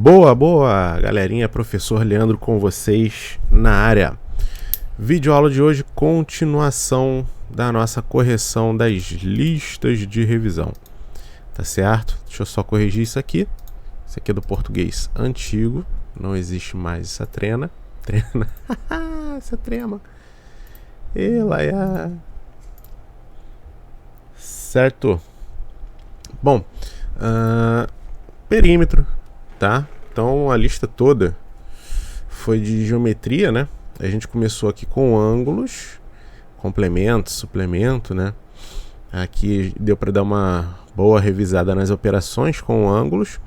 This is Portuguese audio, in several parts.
Boa, boa, galerinha, professor Leandro com vocês na área. Videoaula de hoje, continuação da nossa correção das listas de revisão. Tá certo? Deixa eu só corrigir isso aqui. Isso aqui é do português antigo, não existe mais essa trena. Essa trema. Ela é... Certo? Bom, perímetro, tá? Então a lista toda foi de geometria, né? A gente começou aqui com ângulos, complemento, suplemento, né? Aqui deu para dar uma boa revisada nas operações com ângulos,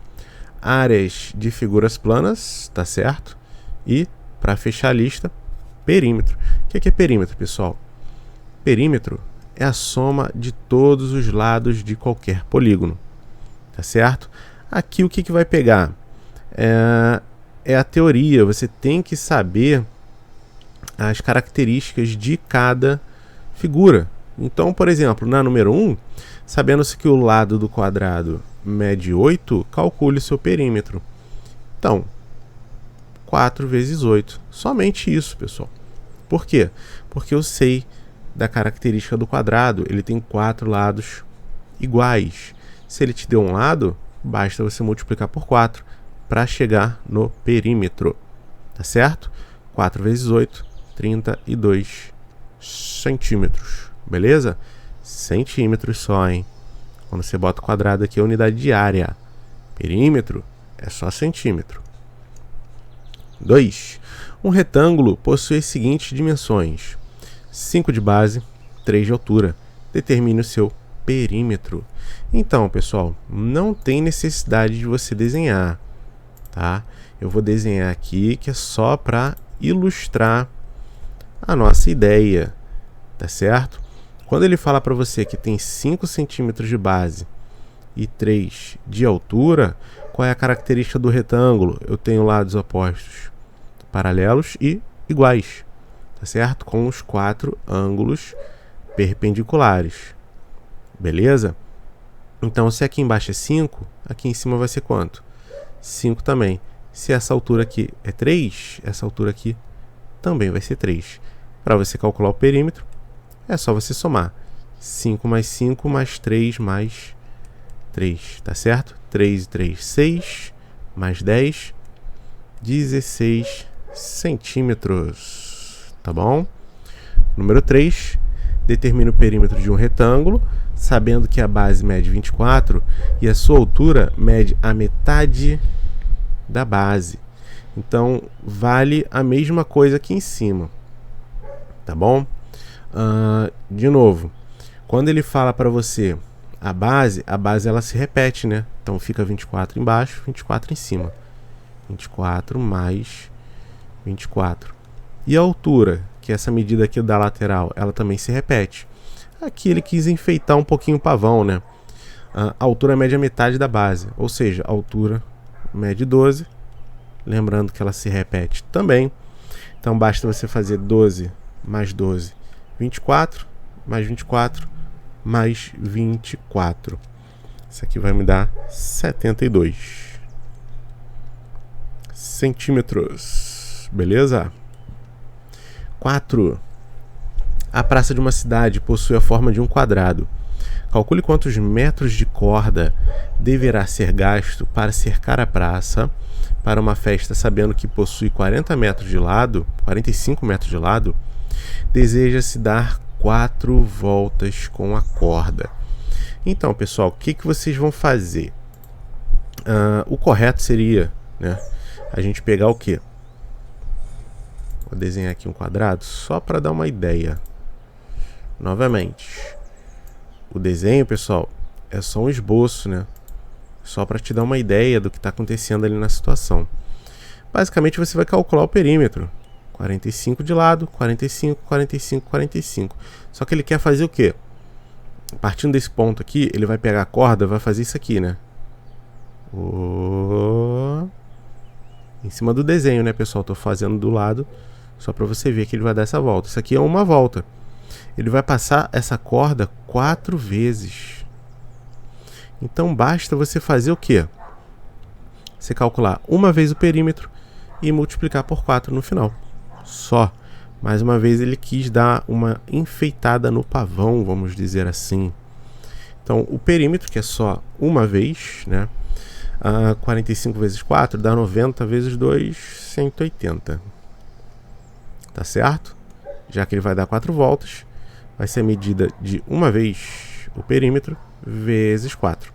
áreas de figuras planas, tá certo? E para fechar a lista, perímetro. O que é perímetro, pessoal? Perímetro é a soma de todos os lados de qualquer polígono, tá certo? Aqui o que vai pegar? É a teoria, você tem que saber as características de cada figura. Então, por exemplo, na número 1, sabendo-se que o lado do quadrado mede 8, calcule o seu perímetro. Então, 4 vezes 8. Somente isso, pessoal. Por quê? Porque eu sei da característica do quadrado, ele tem 4 lados iguais. Se ele te deu um lado, basta você multiplicar por 4 para chegar no perímetro, tá certo? 4 vezes 8, 32 centímetros, beleza? Centímetros só, hein? Quando você bota o quadrado aqui é unidade de área. Perímetro é só centímetro. 2. Um retângulo possui as seguintes dimensões: 5 de base, 3 de altura. Determine o seu perímetro. Então, pessoal, não tem necessidade de você desenhar, tá? Eu vou desenhar aqui que é só para ilustrar a nossa ideia, tá certo? Quando ele fala para você que tem 5 centímetros de base e 3 de altura, qual é a característica do retângulo? Eu tenho lados opostos paralelos e iguais, tá certo? Com os 4 ângulos perpendiculares, beleza? Então, se aqui embaixo é 5, aqui em cima vai ser quanto? 5 também. Se essa altura aqui é 3, essa altura aqui também vai ser 3. Para você calcular o perímetro, é só você somar 5 mais 5 mais 3 mais 3, tá certo? 3 e 3, 6, mais 10, 16 centímetros, tá bom? Número 3, determina o perímetro de um retângulo, sabendo que a base mede 24 e a sua altura mede a metade da base. Então, vale a mesma coisa aqui em cima, tá bom? De novo, quando ele fala para você a base ela se repete, né? Então, fica 24 embaixo, 24 em cima. 24 mais 24. E a altura, que é essa medida aqui da lateral, ela também se repete. Aqui ele quis enfeitar um pouquinho o pavão, né? A altura mede a metade da base, ou seja, a altura mede 12. Lembrando que ela se repete também. Então basta você fazer 12 mais 12, 24, mais 24, mais 24. Isso aqui vai me dar 72 centímetros. Beleza? 4. A praça de uma cidade possui a forma de um quadrado. Calcule quantos metros de corda deverá ser gasto para cercar a praça para uma festa, sabendo que possui 40 metros de lado, 45 metros de lado. Deseja-se dar 4 voltas com a corda. Então, pessoal, o que vocês vão fazer? O correto seria, né, a gente pegar o quê? Vou desenhar aqui um quadrado só para dar uma ideia. Novamente, o desenho, pessoal, é só um esboço, né? Só para te dar uma ideia do que está acontecendo ali na situação. Basicamente, você vai calcular o perímetro. 45 de lado, 45, 45, 45. Só que ele quer fazer o quê? Partindo desse ponto aqui, ele vai pegar a corda, vai fazer isso aqui, né? Em cima do desenho, né, pessoal? Estou fazendo do lado, só para você ver que ele vai dar essa volta. Isso aqui é uma volta. Ele vai passar essa corda 4 vezes. Então basta você fazer o quê? você calcular uma vez o perímetro e multiplicar por 4 no final. Só. Mais uma vez ele quis dar uma enfeitada no pavão, vamos dizer assim. Então o perímetro, que é só uma vez, né? 45 vezes 4 dá 90 vezes 2, 180. Tá certo? Já que ele vai dar 4 voltas, vai ser a medida de uma vez o perímetro vezes 4.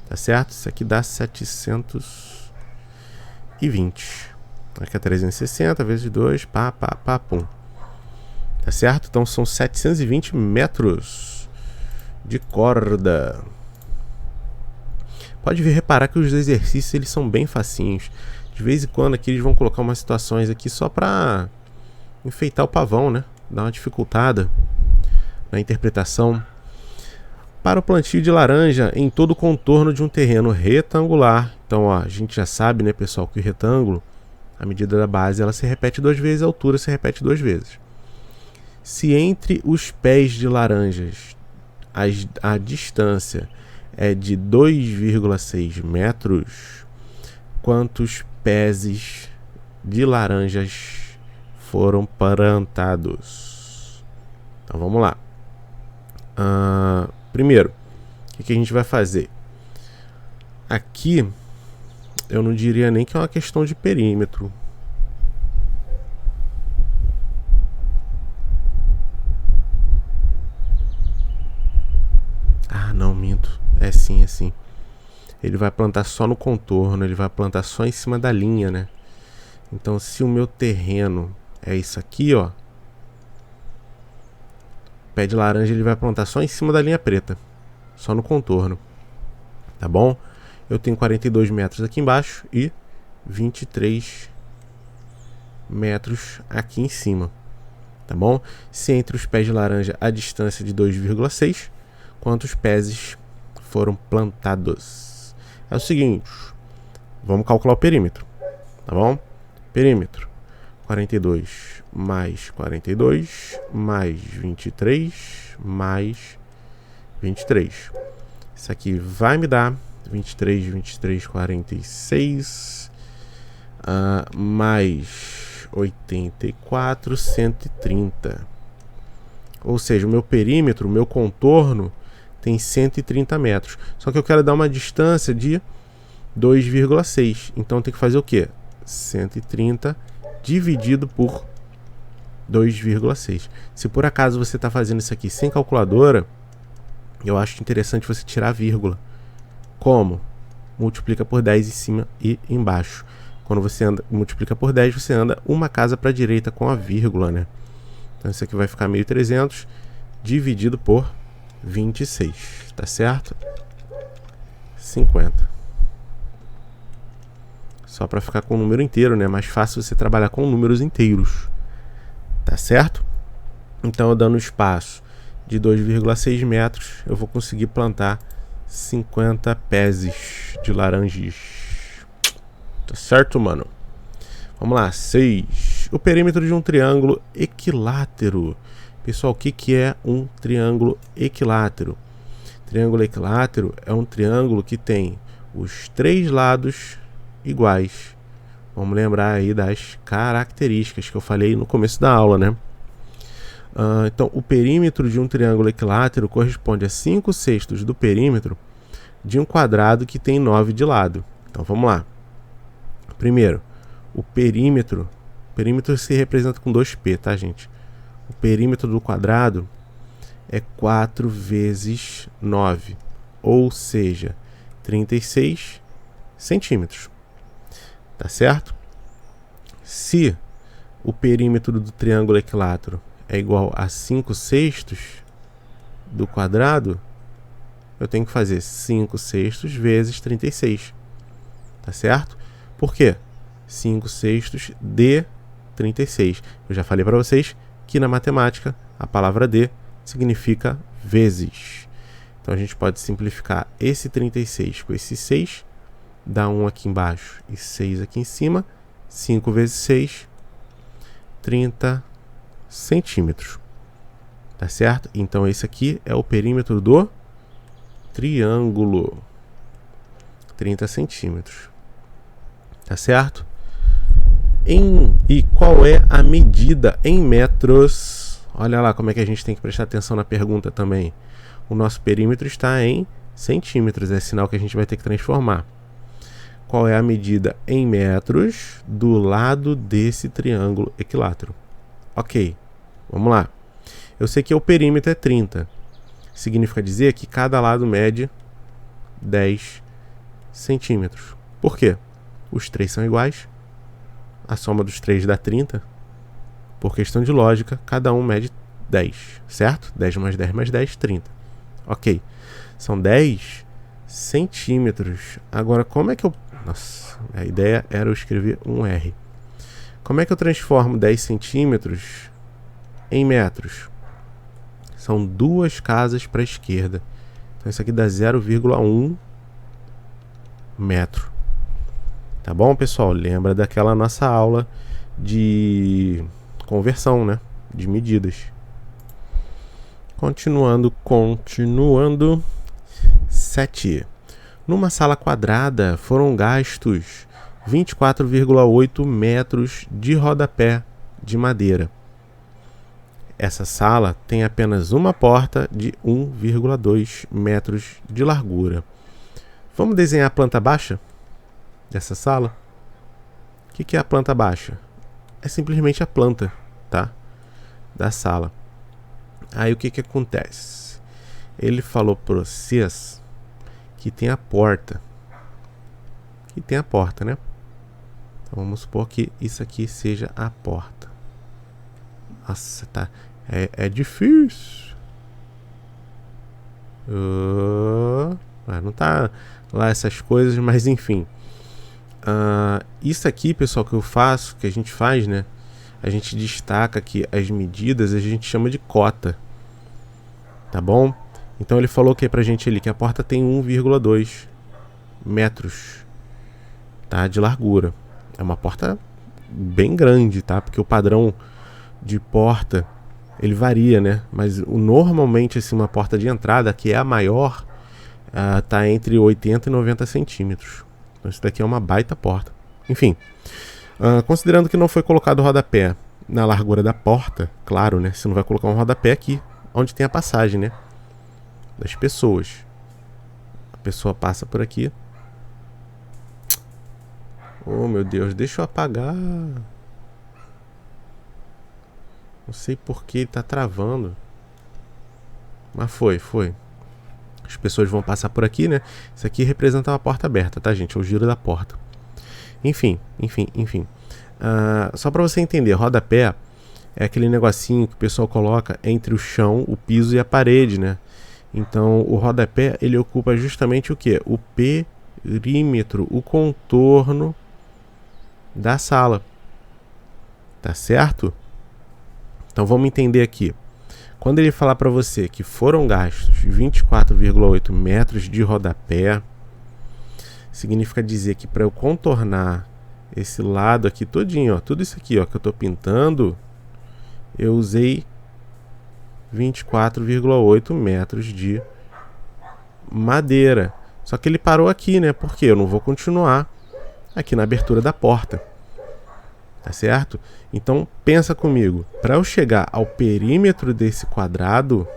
Tá certo? Isso aqui dá 720. Aqui é 360 vezes 2, pum. Tá certo? Então são 720 metros de corda. Pode vir reparar que os exercícios eles são bem facinhos. De vez em quando aqui eles vão colocar umas situações aqui só para enfeitar o pavão, né? Dar uma dificultada na interpretação. Para o plantio de laranja em todo o contorno de um terreno retangular. Então, ó, a gente já sabe, né, pessoal, que o retângulo, a medida da base, ela se repete 2 vezes, a altura se repete 2 vezes. Se entre os pés de laranjas a distância é de 2,6 metros, quantos pés de laranjas foram plantados? Então vamos lá. Primeiro, o que a gente vai fazer? Aqui, eu não diria nem que é uma questão de perímetro. Não, minto. É sim, é sim. Ele vai plantar só no contorno, ele vai plantar só em cima da linha, né? Então, se o meu terreno é isso aqui, ó, pé de laranja ele vai plantar só em cima da linha preta, só no contorno, tá bom? Eu tenho 42 metros aqui embaixo e 23 metros aqui em cima, tá bom? Se entre os pés de laranja a distância de 2,6, quantos pés foram plantados? É o seguinte, vamos calcular o perímetro, tá bom? Perímetro, 42 mais 42 mais 23 mais 23. Isso aqui vai me dar 23, 46 mais 84, 130. Ou seja, o meu perímetro, o meu contorno tem 130 metros. Só que eu quero dar uma distância de 2,6. Então tem que fazer o quê? 130 dividido por 2,6. Se por acaso você está fazendo isso aqui sem calculadora, eu acho interessante você tirar a vírgula. Como? Multiplica por 10 em cima e embaixo. Quando você multiplica por 10, você anda uma casa para a direita com a vírgula, né? Então isso aqui vai ficar 1.300 dividido por 26, tá certo? 50. Só para ficar com o número inteiro, né? Mais fácil você trabalhar com números inteiros, tá certo? Então, eu dando um espaço de 2,6 metros, eu vou conseguir plantar 50 pés de laranjas. Tá certo, mano? Vamos lá, 6. O perímetro de um triângulo equilátero. Pessoal, o que é um triângulo equilátero? Triângulo equilátero é um triângulo que tem os 3 lados iguais. Vamos lembrar aí das características que eu falei no começo da aula, né? Então, o perímetro de um triângulo equilátero corresponde a 5/6 do perímetro de um quadrado que tem 9 de lado. Então, vamos lá. Primeiro, o perímetro se representa com 2P, tá, gente? O perímetro do quadrado é 4 vezes 9, ou seja, 36 centímetros. Tá certo? Se o perímetro do triângulo equilátero é igual a 5/6 do quadrado, eu tenho que fazer 5/6 vezes 36. Tá certo? Por quê? 5/6 de 36. Eu já falei para vocês que na matemática a palavra de significa vezes. Então a gente pode simplificar esse 36 com esse 6, dá 1 aqui embaixo e 6 aqui em cima. 5 vezes 6, 30 centímetros. Tá certo? Então esse aqui é o perímetro do triângulo. 30 centímetros. Tá certo? E qual é a medida em metros? Olha lá como é que a gente tem que prestar atenção na pergunta também. O nosso perímetro está em centímetros, é sinal que a gente vai ter que transformar. Qual é a medida em metros do lado desse triângulo equilátero? Ok, vamos lá. Eu sei que o perímetro é 30. Significa dizer que cada lado mede 10 centímetros. Por quê? Os três são iguais. A soma dos três dá 30. Por questão de lógica, cada um mede 10, certo? 10 mais 10 mais 10, 30. Ok. São 10 centímetros. Agora, como é que eu... Nossa, a ideia era eu escrever um R. Como é que eu transformo 10 centímetros em metros? São duas casas para a esquerda. Então isso aqui dá 0,1 metro. Tá bom, pessoal? Lembra daquela nossa aula de conversão, né? De medidas. Continuando. 7. Numa sala quadrada foram gastos 24,8 metros de rodapé de madeira. Essa sala tem apenas uma porta de 1,2 metros de largura. Vamos desenhar a planta baixa dessa sala? O que é a planta baixa? É simplesmente a planta, tá? Da sala. Aí o que acontece? Ele falou para vocês que tem a porta. Que tem a porta, né? Então vamos supor que isso aqui seja a porta. Nossa, tá. É difícil. Não tá lá essas coisas, mas enfim. Isso aqui, pessoal, que eu faço, que a gente faz, né? A gente destaca que as medidas a gente chama de cota. Tá bom? Então ele falou que pra gente ali que a porta tem 1,2 metros, tá? De largura. É uma porta bem grande, tá? Porque o padrão de porta ele varia, né? Mas normalmente assim, uma porta de entrada, que é a maior, tá entre 80 e 90 centímetros. Então isso daqui é uma baita porta. Enfim, considerando que não foi colocado o rodapé na largura da porta, claro, né? Você não vai colocar um rodapé aqui, onde tem a passagem, né? Das pessoas. A pessoa passa por aqui. Oh, meu Deus, deixa eu apagar. Não sei por que ele tá travando. Mas foi. As pessoas vão passar por aqui, né? Isso aqui representa uma porta aberta, tá, gente? É o giro da porta. Enfim. Só para você entender, rodapé é aquele negocinho que o pessoal coloca entre o chão, o piso e a parede, né? Então, o rodapé, ele ocupa justamente o quê? O perímetro, o contorno da sala. Tá certo? Então, vamos entender aqui. Quando ele falar para você que foram gastos 24,8 metros de rodapé, significa dizer que para eu contornar esse lado aqui todinho, ó, tudo isso aqui, ó, que eu tô pintando, eu usei 24,8 metros de madeira. Só que ele parou aqui, né? Porque eu não vou continuar aqui na abertura da porta. Tá certo? Então pensa comigo. Para eu chegar ao perímetro desse quadrado,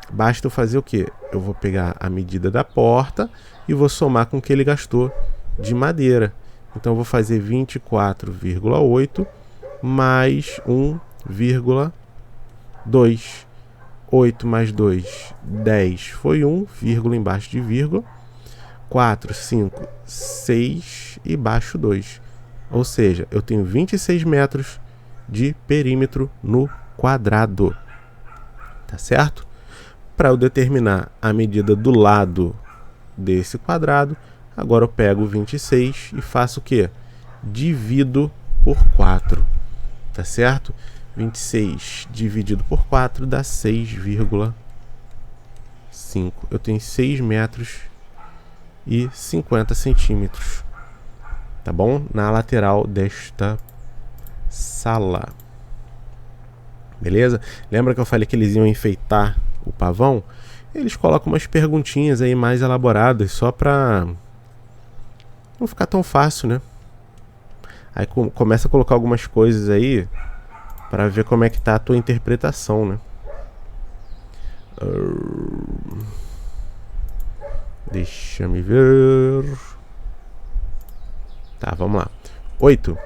basta eu fazer o quê? Eu vou pegar a medida da porta e vou somar com o que ele gastou de madeira. Então eu vou fazer 24,8 mais 1,2. 8 mais 2, 10. Foi 1, vírgula embaixo de vírgula. 4, 5, 6 e baixo 2. Ou seja, eu tenho 26 metros de perímetro no quadrado. Tá certo? Para eu determinar a medida do lado desse quadrado, agora eu pego 26 e faço o quê? Divido por 4. Tá certo? 26 dividido por 4 dá 6,5. Eu tenho 6 metros e 50 centímetros. Tá bom? Na lateral desta sala. Beleza? Lembra que eu falei que eles iam enfeitar o pavão? Eles colocam umas perguntinhas aí mais elaboradas só pra não ficar tão fácil, né? Aí começa a colocar algumas coisas aí para ver como é que tá a tua interpretação, né? Deixa me ver. Tá, vamos lá. 8.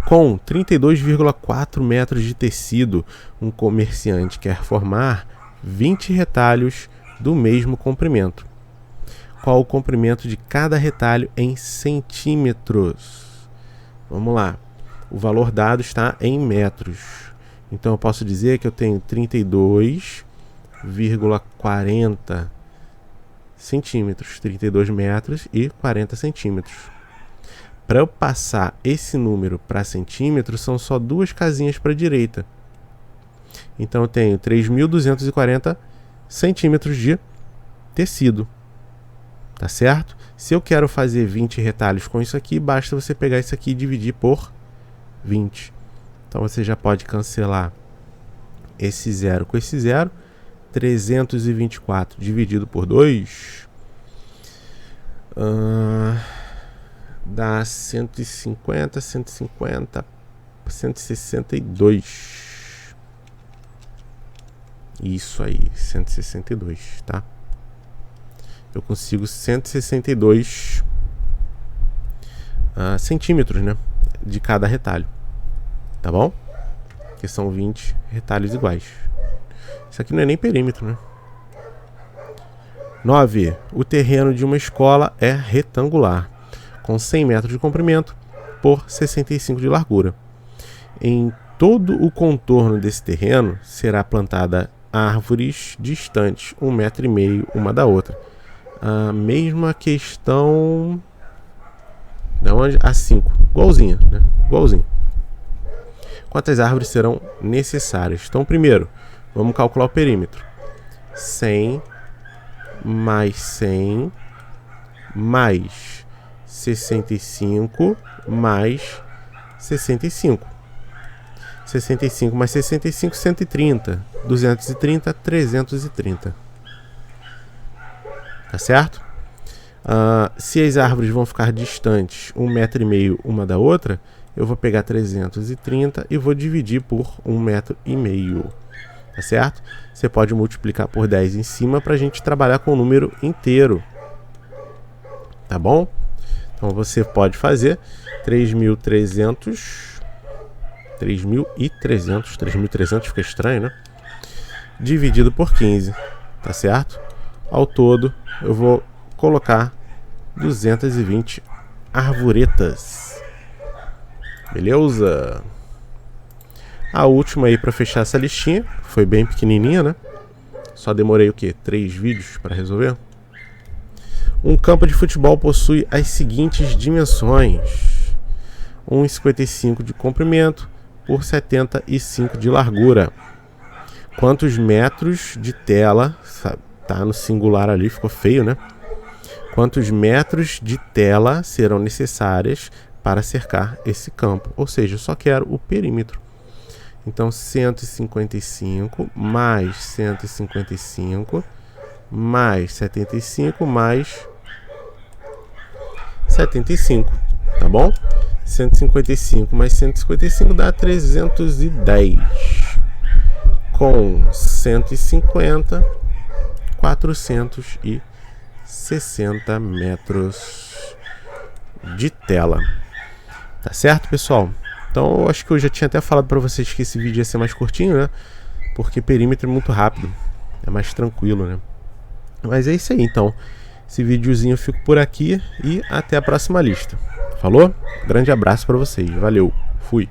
Com 32,4 metros de tecido, um comerciante quer formar 20 retalhos do mesmo comprimento. Qual o comprimento de cada retalho em centímetros? Vamos lá. O valor dado está em metros. Então eu posso dizer que eu tenho 32,40 centímetros. 32 metros e 40 centímetros. Para eu passar esse número para centímetros, são só duas casinhas para a direita. Então eu tenho 3.240 centímetros de tecido. Tá certo? Se eu quero fazer 20 retalhos com isso aqui, basta você pegar isso aqui e dividir por 20. Então você já pode cancelar esse zero com esse zero. 324 dividido por 2 dá 150, 162. Isso aí, 162, tá? Eu consigo 162 centímetros, né, de cada retalho, tá bom? Que são 20 retalhos iguais. Isso aqui não é nem perímetro, né? 9. O terreno de uma escola é retangular, com 100 metros de comprimento por 65 de largura. Em todo o contorno desse terreno será plantada árvores distantes 1,5 metro uma da outra. A mesma questão da onde? A 5. Igualzinha, né? Igualzinho. Quantas árvores serão necessárias? Então, primeiro, vamos calcular o perímetro. 100 mais 100 mais 65 mais 65. 65 mais 65, 130. 230, 330. Tá certo? Se as árvores vão ficar distantes 1,5 metro uma da outra, eu vou pegar 330 e vou dividir por 1,5 metro. Tá certo? Você pode multiplicar por 10 em cima para a gente trabalhar com o número inteiro. Tá bom? Então você pode fazer 3.300. 3.300 fica estranho, né? Dividido por 15. Tá certo? Ao todo, eu vou colocar 220 arvoretas. Beleza? A última aí para fechar essa listinha, foi bem pequenininha, né? Só demorei o quê? 3 vídeos para resolver. Um campo de futebol possui as seguintes dimensões: 1,55 de comprimento por 75 de largura. Quantos metros de tela, tá no singular ali, ficou feio, né? Quantos metros de tela serão necessárias para cercar esse campo? Ou seja, eu só quero o perímetro. Então, 155 mais 155 mais 75 mais 75, tá bom? 155 mais 155 dá 310. Com 150, 460 metros de tela. Tá certo, pessoal? Então, eu acho que eu já tinha até falado para vocês que esse vídeo ia ser mais curtinho, né? Porque perímetro é muito rápido, é mais tranquilo, né? Mas é isso aí, então. Esse videozinho eu fico por aqui e até a próxima lista. Falou? Grande abraço para vocês. Valeu. Fui.